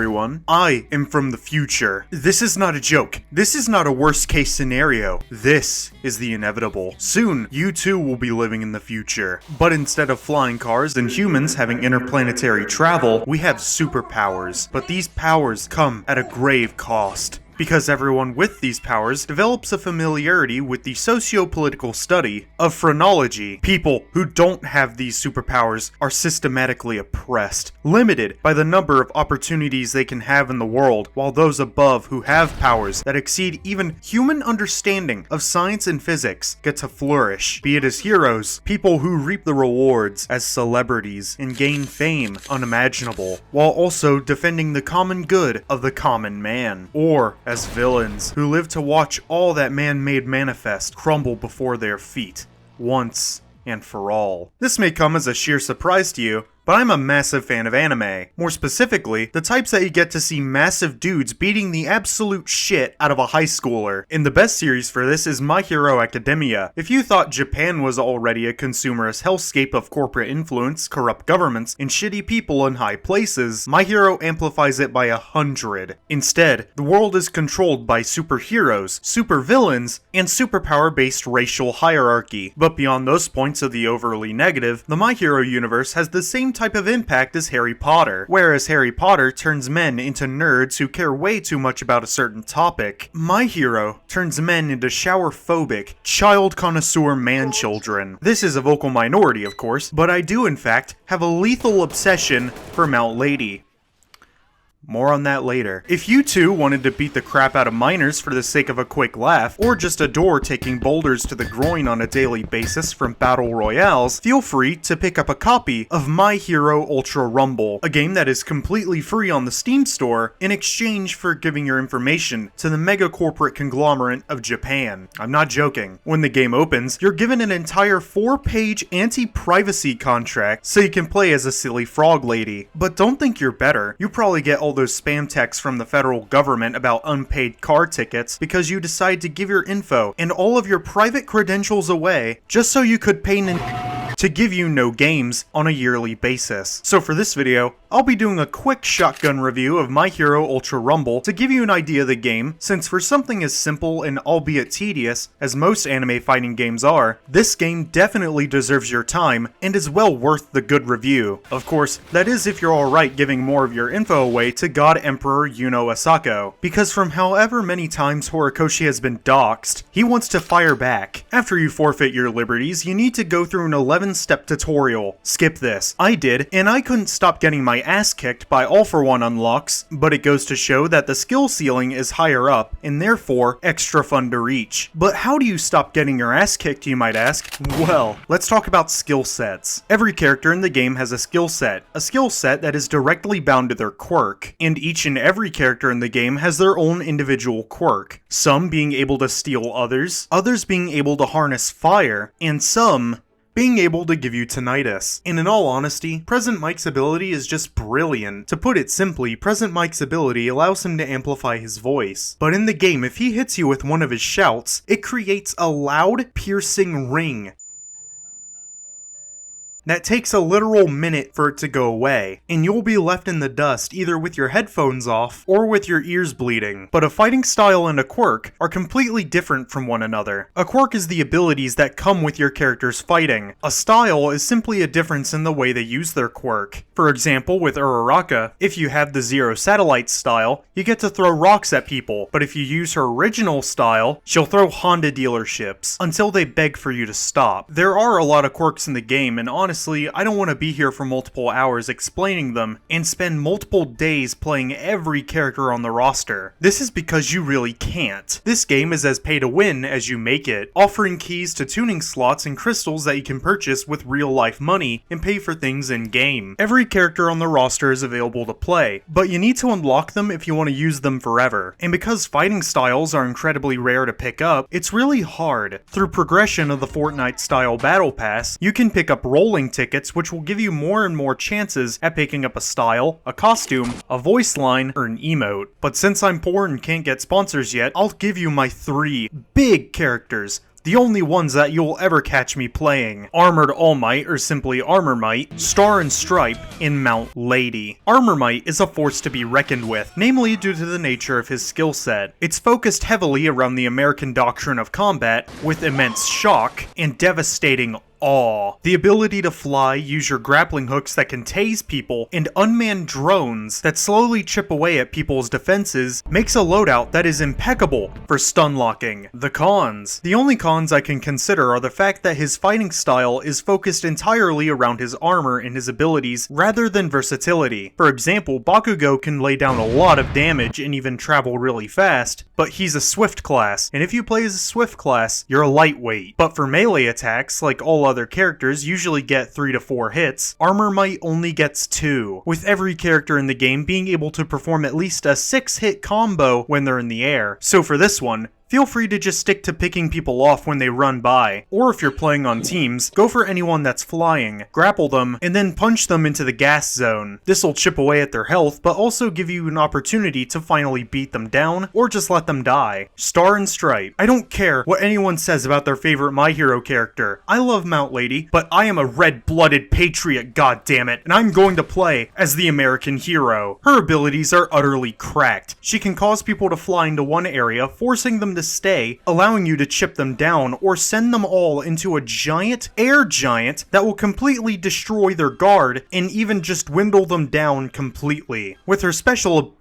everyone. I am from the future. This is not a joke. This is not a worst case scenario. This is the inevitable. Soon, you too will be living in the future. But instead of flying cars and humans having interplanetary travel, we have superpowers. But these powers come at a grave cost, because everyone with these powers develops a familiarity with the socio-political study of phrenology. People who don't have these superpowers are systematically oppressed, limited by the number of opportunities they can have in the world, while those above who have powers that exceed even human understanding of science and physics get to flourish, be it as heroes, people who reap the rewards, as celebrities, and gain fame unimaginable, while also defending the common good of the common man, or as villains who live to watch all that man-made manifest crumble before their feet, once and for all. This may come as a sheer surprise to you, but I'm a massive fan of anime. More specifically, the types that you get to see massive dudes beating the absolute shit out of a high schooler. And the best series for this is My Hero Academia. If you thought Japan was already a consumerist hellscape of corporate influence, corrupt governments, and shitty people in high places, My Hero amplifies it by 100. Instead, the world is controlled by superheroes, supervillains, and superpower-based racial hierarchy. But beyond those points of the overly negative, the My Hero universe has the same type of impact as Harry Potter. Whereas Harry Potter turns men into nerds who care way too much about a certain topic, My Hero turns men into shower-phobic, child connoisseur man-children. This is a vocal minority, of course, but I do in fact have a lethal obsession for Mount Lady. More on that later. If you too wanted to beat the crap out of minors for the sake of a quick laugh, or just adore taking boulders to the groin on a daily basis from battle royales, feel free to pick up a copy of My Hero Ultra Rumble, a game that is completely free on the Steam store in exchange for giving your information to the mega corporate conglomerate of Japan. I'm not joking. When the game opens, you're given an entire 4-page anti-privacy contract so you can play as a silly frog lady. But don't think you're better. You probably get all those spam texts from the federal government about unpaid car tickets because you decide to give your info and all of your private credentials away just so you could pay to give you no games on a yearly basis. So for this video, I'll be doing a quick shotgun review of My Hero Ultra Rumble to give you an idea of the game, since for something as simple and albeit tedious as most anime fighting games are, this game definitely deserves your time and is well worth the good review. Of course, that is if you're alright giving more of your info away to God Emperor Yuno Asako, because from however many times Horikoshi has been doxxed, he wants to fire back. After you forfeit your liberties, you need to go through an 11-step tutorial. Skip this. I did, and I couldn't stop getting my ass kicked by All For One unlocks, but it goes to show that the skill ceiling is higher up, and therefore extra fun to reach. But how do you stop getting your ass kicked, you might ask? Well, let's talk about skill sets. Every character in the game has a skill set that is directly bound to their quirk, and each and every character in the game has their own individual quirk, some being able to steal others being able to harness fire, and some being able to give you tinnitus. And in all honesty, Present Mike's ability is just brilliant. To put it simply, Present Mike's ability allows him to amplify his voice. But in the game, if he hits you with one of his shouts, it creates a loud, piercing ring that takes a literal minute for it to go away, and you'll be left in the dust either with your headphones off or with your ears bleeding. But a fighting style and a quirk are completely different from one another. A quirk is the abilities that come with your character's fighting. A style is simply a difference in the way they use their quirk. For example, with Uraraka, if you have the Zero Satellite style, you get to throw rocks at people, but if you use her original style, she'll throw Honda dealerships until they beg for you to stop. There are a lot of quirks in the game, and honestly, I don't want to be here for multiple hours explaining them and spend multiple days playing every character on the roster. This is because you really can't. This game is as pay to win as you make it, offering keys to tuning slots and crystals that you can purchase with real life money and pay for things in game. Every character on the roster is available to play, but you need to unlock them if you want to use them forever. And because fighting styles are incredibly rare to pick up, it's really hard. Through progression of the Fortnite style battle pass, you can pick up rolling tickets, which will give you more and more chances at picking up a style, a costume, a voice line, or an emote. But since I'm poor and can't get sponsors yet, I'll give you my 3 big characters the only ones that you'll ever catch me playing: Armored All Might, or simply Armor Might, Star and Stripe, and Mount Lady. Armor Might is a force to be reckoned with, namely due to the nature of his skill set. It's focused heavily around the American doctrine of combat, with immense shock and devastating awe. The ability to fly, use your grappling hooks that can tase people, and unmanned drones that slowly chip away at people's defenses makes a loadout that is impeccable for stun locking. The cons. The only cons I can consider are the fact that his fighting style is focused entirely around his armor and his abilities rather than versatility. For example, Bakugo can lay down a lot of damage and even travel really fast, but he's a swift class, and if you play as a swift class, you're a lightweight. But for melee attacks, like all other characters usually get 3 to 4 hits, Armor Might only gets 2, with every character in the game being able to perform at least a 6-hit combo when they're in the air. So for this one, feel free to just stick to picking people off when they run by, or if you're playing on teams, go for anyone that's flying, grapple them, and then punch them into the gas zone. This'll chip away at their health, but also give you an opportunity to finally beat them down, or just let them die. Star and Stripe. I don't care what anyone says about their favorite My Hero character. I love Mount Lady, but I am a red-blooded patriot, goddammit, and I'm going to play as the American hero. Her abilities are utterly cracked. She can cause people to fly into one area, forcing them to stay, allowing you to chip them down or send them all into a giant air giant that will completely destroy their guard and even just dwindle them down completely. With her special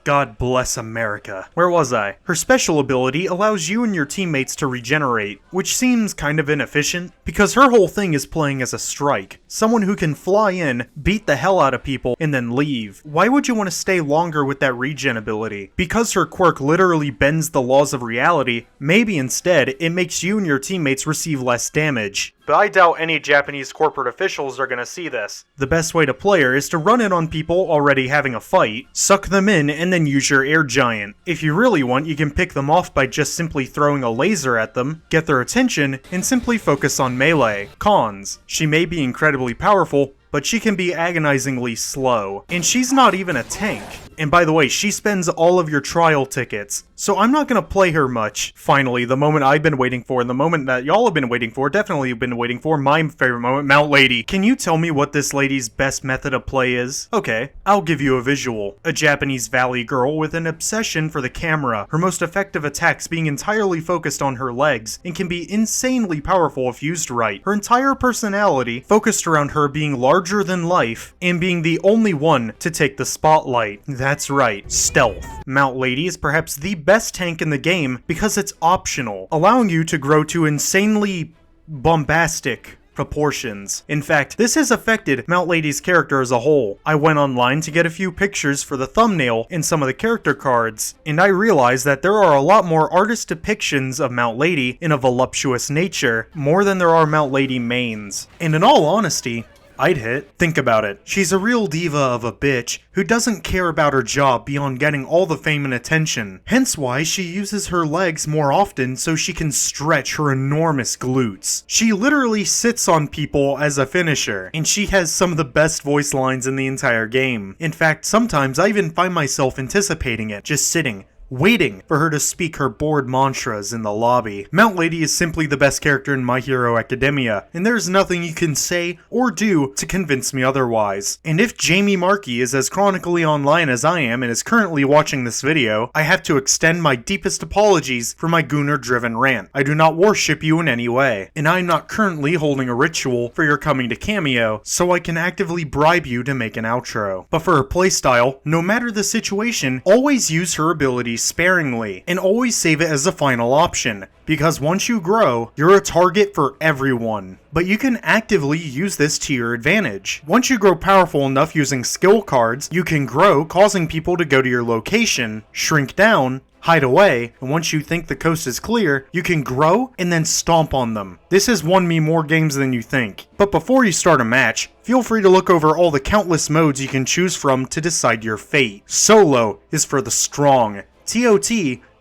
God bless America. Where was I? Her special ability allows you and your teammates to regenerate, which seems kind of inefficient, because her whole thing is playing as a strike. Someone who can fly in, beat the hell out of people, and then leave. Why would you want to stay longer with that regen ability? Because her quirk literally bends the laws of reality, maybe instead it makes you and your teammates receive less damage. But I doubt any Japanese corporate officials are gonna see this. The best way to play her is to run in on people already having a fight, suck them in, and then use your air giant. If you really want, you can pick them off by just simply throwing a laser at them, get their attention, and simply focus on melee. Cons. She may be incredibly powerful, but she can be agonizingly slow. And she's not even a tank. And by the way, she spends all of your trial tickets, so I'm not gonna play her much. Finally, the moment I've been waiting for, and the moment that y'all have been waiting for, definitely have been waiting for, my favorite moment, Mount Lady. Can you tell me what this lady's best method of play is? Okay, I'll give you a visual. A Japanese valley girl with an obsession for the camera, her most effective attacks being entirely focused on her legs, and can be insanely powerful if used right. Her entire personality focused around her being larger than life, and being the only one to take the spotlight. That's right, stealth. Mount Lady is perhaps the best tank in the game because it's optional, allowing you to grow to insanely bombastic proportions. In fact, this has affected Mount Lady's character as a whole. I went online to get a few pictures for the thumbnail and some of the character cards, and I realized that there are a lot more artist depictions of Mount Lady in a voluptuous nature, more than there are Mount Lady mains. And in all honesty, I'd hit. Think about it. She's a real diva of a bitch who doesn't care about her job beyond getting all the fame and attention. Hence why she uses her legs more often so she can stretch her enormous glutes. She literally sits on people as a finisher, and she has some of the best voice lines in the entire game. In fact, sometimes I even find myself anticipating it, just sitting, waiting for her to speak her bored mantras in the lobby. Mount Lady is simply the best character in My Hero Academia, and there's nothing you can say or do to convince me otherwise. And if Jamie Markey is as chronically online as I am and is currently watching this video, I have to extend my deepest apologies for my Gunnar-driven rant. I do not worship you in any way, and I'm not currently holding a ritual for your coming to Cameo, so I can actively bribe you to make an outro. But for her playstyle, no matter the situation, always use her abilities sparingly, and always save it as a final option, because once you grow, you're a target for everyone. But you can actively use this to your advantage. Once you grow powerful enough using skill cards, you can grow, causing people to go to your location, shrink down, hide away, and once you think the coast is clear, you can grow and then stomp on them. This has won me more games than you think. But before you start a match, feel free to look over all the countless modes you can choose from to decide your fate. Solo is for the strong. TOT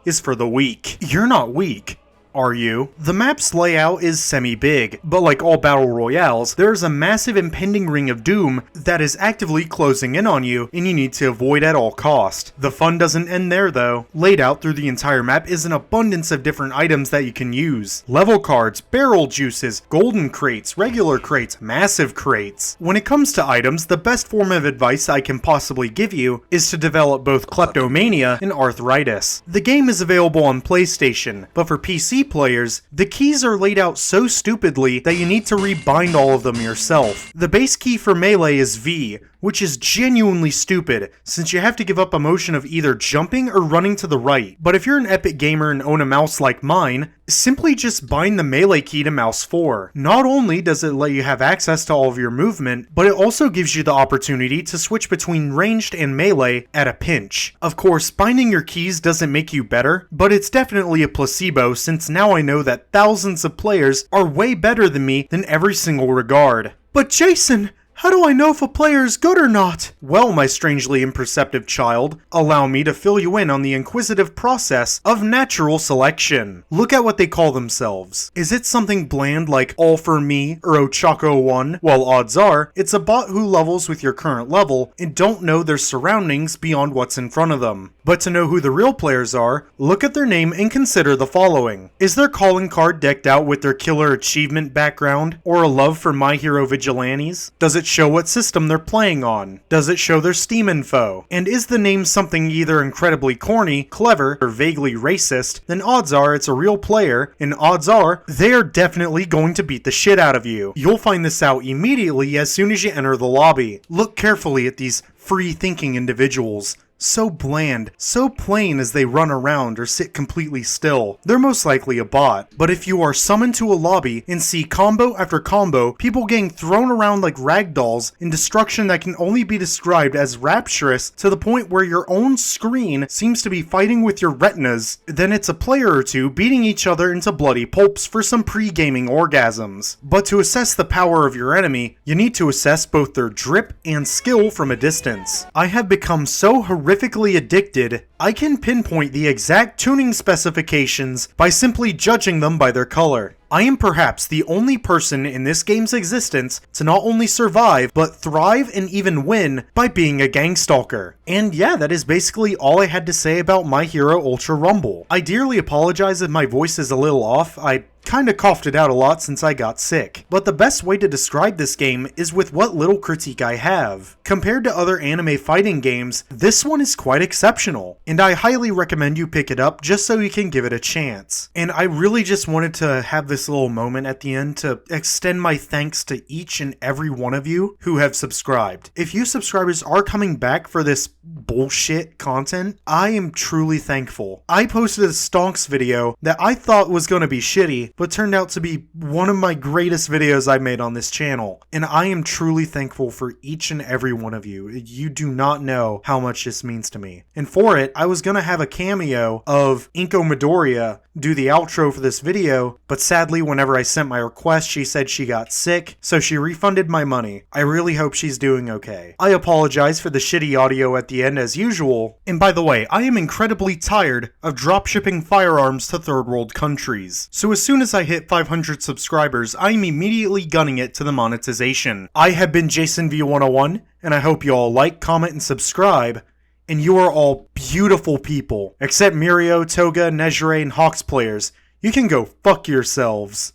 is for the weak. You're not weak. Are you? The map's layout is semi-big, but like all battle royales, there's a massive impending ring of doom that is actively closing in on you, and you need to avoid at all cost. The fun doesn't end there though. Laid out through the entire map is an abundance of different items that you can use. Level cards, barrel juices, golden crates, regular crates, massive crates. When it comes to items, the best form of advice I can possibly give you is to develop both kleptomania and arthritis. The game is available on PlayStation, but for PC players, the keys are laid out so stupidly that you need to rebind all of them yourself. The base key for melee is V, which is genuinely stupid, since you have to give up a motion of either jumping or running to the right. But if you're an epic gamer and own a mouse like mine, simply just bind the melee key to mouse 4. Not only does it let you have access to all of your movement, but it also gives you the opportunity to switch between ranged and melee at a pinch. Of course, binding your keys doesn't make you better, but it's definitely a placebo, since now I know that thousands of players are way better than me in every single regard. But Jason, how do I know if a player is good or not? Well, my strangely imperceptive child, allow me to fill you in on the inquisitive process of natural selection. Look at what they call themselves. Is it something bland like All For Me or Ochako 1? Well, odds are, it's a bot who levels with your current level and don't know their surroundings beyond what's in front of them. But to know who the real players are, look at their name and consider the following. Is their calling card decked out with their killer achievement background or a love for My Hero Vigilantes? Does it show what system they're playing on? Does it show their Steam info? And is the name something either incredibly corny, clever, or vaguely racist, then odds are it's a real player, and odds are they are definitely going to beat the shit out of you. You'll find this out immediately as soon as you enter the lobby. Look carefully at these free-thinking individuals. So bland, so plain as they run around or sit completely still. They're most likely a bot. But if you are summoned to a lobby and see combo after combo, people getting thrown around like ragdolls in destruction that can only be described as rapturous to the point where your own screen seems to be fighting with your retinas, then it's a player or two beating each other into bloody pulps for some pre-gaming orgasms. But to assess the power of your enemy, you need to assess both their drip and skill from a distance. I have become so horrifically addicted, I can pinpoint the exact tuning specifications by simply judging them by their color. I am perhaps the only person in this game's existence to not only survive, but thrive and even win by being a gangstalker. And yeah, that is basically all I had to say about My Hero Ultra Rumble. I dearly apologize if my voice is a little off. I kinda coughed it out a lot since I got sick. But the best way to describe this game is with what little critique I have. Compared to other anime fighting games, this one is quite exceptional, and I highly recommend you pick it up just so you can give it a chance. And I really just wanted to have this little moment at the end to extend my thanks to each and every one of you who have subscribed. If you subscribers are coming back for this bullshit content, I am truly thankful. I posted a stonks video that I thought was going to be shitty, but turned out to be one of my greatest videos I made on this channel. And I am truly thankful for each and every one of you. You do not know how much this means to me. And for it, I was going to have a cameo of Inko Midoriya do the outro for this video, but sadly whenever I sent my request she said she got sick, so she refunded my money. I really hope she's doing okay. I apologize for the shitty audio at the end as usual, and by the way, I am incredibly tired of dropshipping firearms to third world countries. So as soon as I hit 500 subscribers, I am immediately gunning it to the monetization. I have been Jason V101, and I hope you all like, comment, and subscribe. And you are all beautiful people. Except Mirio, Toga, Nejire, and Hawks players. You can go fuck yourselves.